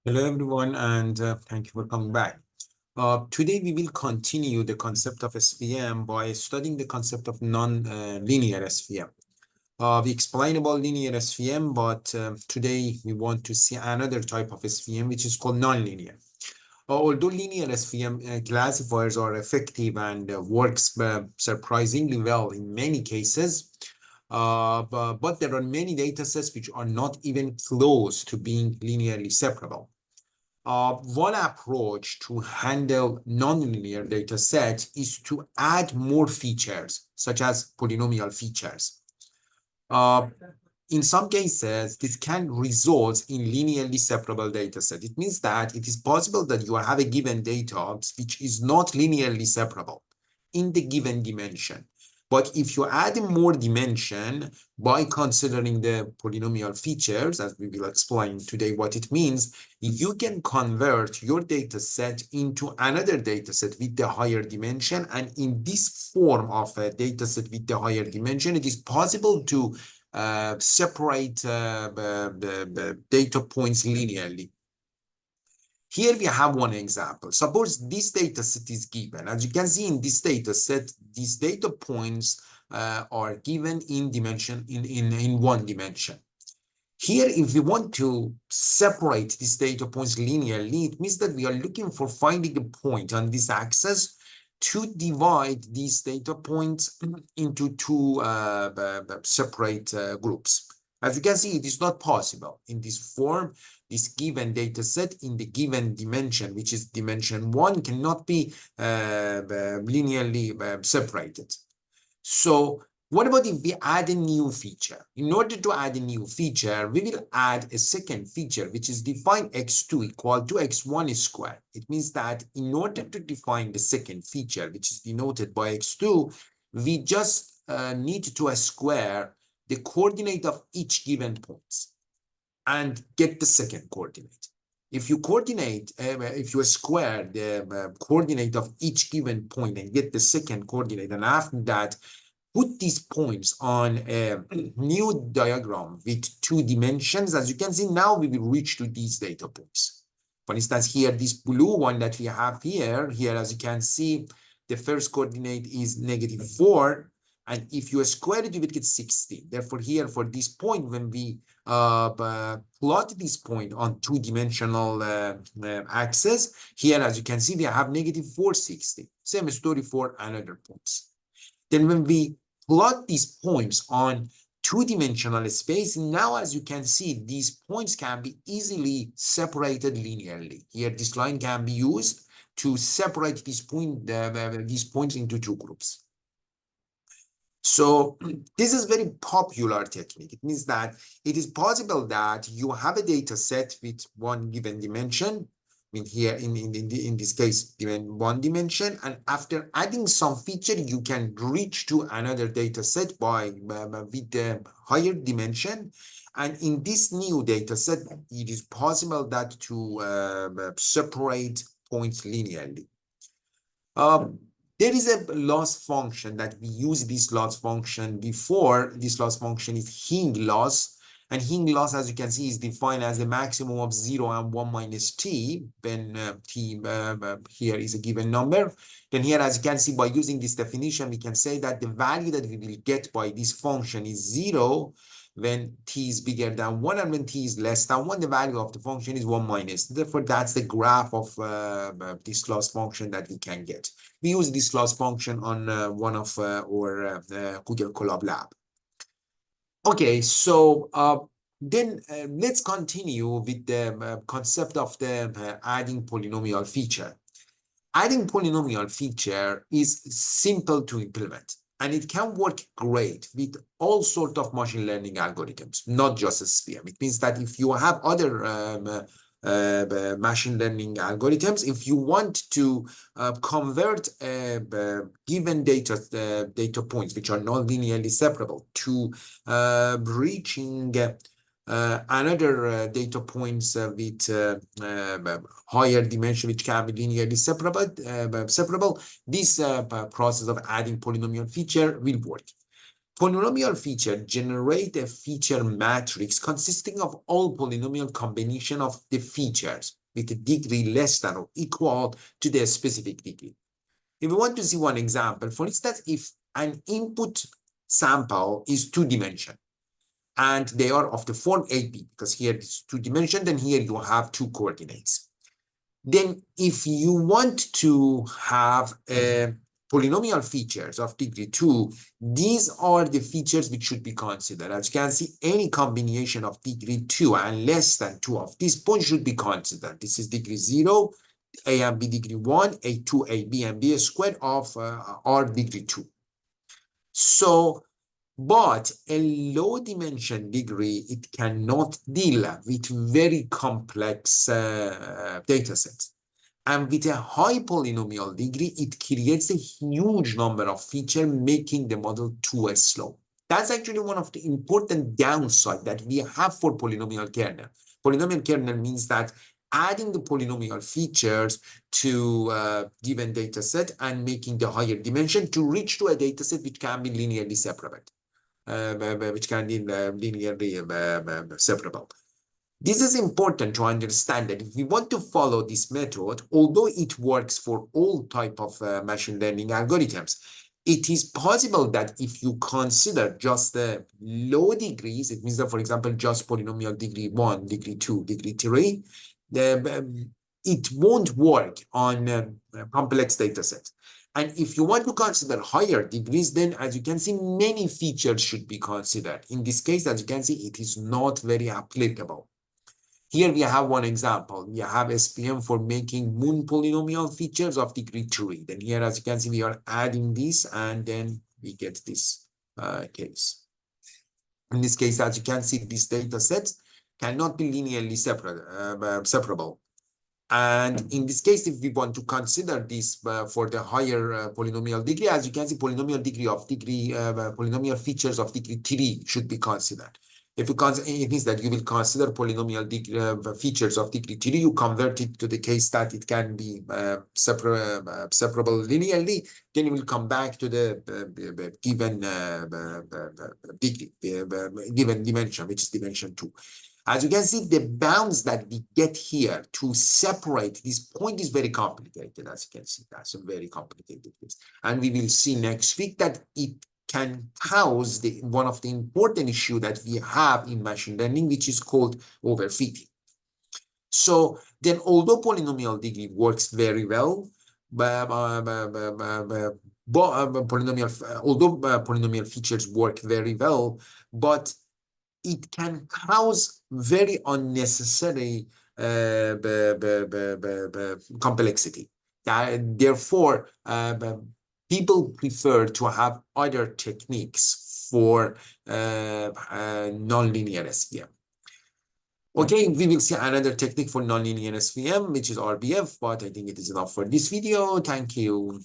Hello, everyone, and thank you for coming back. Today, we will continue the concept of SVM by studying the concept of non-linear SVM. We explained about linear SVM, but today we want to see another type of SVM, which is called non-linear. Although linear SVM classifiers are effective and works surprisingly well in many cases, but there are many datasets which are not even close to being linearly separable. One approach to handle nonlinear data sets is to add more features, such as polynomial features. Uh, in some cases, this can result in linearly separable data set. It means that it is possible that you have a given data which is not linearly separable in the given dimension. But if you add more dimension by considering the polynomial features, as we will explain today what it means, you can convert your data set into another data set with the higher dimension. And in this form of a data set with the higher dimension, it is possible to separate the data points linearly. Here we have one example. Suppose this data set is given. As you can see in this data set, these data points are given in dimension in one dimension. Here, if we want to separate these data points linearly, it means that we are looking for finding a point on this axis to divide these data points into two separate groups. As you can see, it is not possible in this form. This given data set in the given dimension, which is dimension 1, cannot be linearly separated. So what about if we add a new feature? In order to add a new feature, we will add a second feature, which is define x2 equal to x1 squared. It means that in order to define the second feature, which is denoted by x2, we just need to square the coordinate of each given point and get the second coordinate. If you square the coordinate of each given point and get the second coordinate, and after that, put these points on a new diagram with two dimensions, as you can see, now we will reach to these data points. For instance, here, this blue one that we have here, as you can see, the first coordinate is -4. And if you square it, you will get 16. Therefore, here for this point, when we plot this point on two-dimensional axis, here, as you can see, we have -460. Same story for another points. Then when we plot these points on two-dimensional space, now, as you can see, these points can be easily separated linearly. Here, this line can be used to separate these points into two groups. So this is very popular technique. It means that it is possible that you have a data set with one given dimension. I mean, here in this case, given one dimension, and after adding some feature, you can reach to another data set with the higher dimension. And in this new data set, it is possible that to separate points linearly. There is a loss function that we use this loss function before. This loss function is Hing loss. And Hing loss, as you can see, is defined as the maximum of 0 and 1 minus t, when t here is a given number. Then here, as you can see, by using this definition, we can say that the value that we will get by this function is 0 when t is bigger than 1, and when t is less than 1, the value of the function is 1 minus. Therefore, that's the graph of this loss function that we can get. We use this loss function on one of our Google Colab lab. Okay, so then let's continue with the concept of the adding polynomial feature. Adding polynomial feature is simple to implement, and it can work great with all sorts of machine learning algorithms, not just SVM. It means that if you have other machine learning algorithms, if you want to convert given data points, which are non-linearly separable, to reaching another data points with higher dimension, which can be linearly separable, this process of adding polynomial feature will work. Polynomial feature generate a feature matrix consisting of all polynomial combination of the features with a degree less than or equal to their specific degree. If we want to see one example, for instance, if an input sample is two-dimensional and they are of the form AB, because here it's two-dimensional, then here you have two coordinates. Then if you want to have polynomial features of degree 2, these are the features which should be considered. As you can see, any combination of degree 2 and less than 2 of these points should be considered. This is degree 0, A and B degree 1, A2, AB and B squared of R degree 2. So, but a low dimension degree, it cannot deal with very complex data sets. And with a high polynomial degree, it creates a huge number of features, making the model too slow. That's actually one of the important downsides that we have for polynomial kernel. Polynomial kernel means that adding the polynomial features to a given data set and making the higher dimension to reach to a data set which can be linearly separable. Separable. This is important to understand that if we want to follow this method, although it works for all type of machine learning algorithms, it is possible that if you consider just the low degrees, it means that, for example, just polynomial degree 1, degree 2, degree 3, it won't work on complex data sets. And if you want to consider higher degrees, then as you can see, many features should be considered. In this case, as you can see, it is not very applicable. Here we have one example. We have SVM for making moon polynomial features of degree 3. Then here, as you can see, we are adding this, and then we get this case. In this case, as you can see, these data sets cannot be linearly separable. And in this case, if we want to consider this for the higher polynomial degree, as you can see, polynomial degree of degree, polynomial features of degree 3 should be considered. If you consider, it means that you will consider polynomial degree, features of degree 3, you convert it to the case that it can be separable linearly, then you will come back to the given degree, given dimension, which is dimension 2. As you can see, the bounds that we get here to separate this point is very complicated. As you can see, that's a very complicated case. And we will see next week that it can cause one of the important issues that we have in machine learning, which is called overfitting. So then, although polynomial degree works very well, although polynomial features work very well, but it can cause very unnecessary complexity. Therefore, people prefer to have other techniques for nonlinear SVM. Okay, we will see another technique for nonlinear SVM, which is RBF, but I think it is enough for this video. Thank you.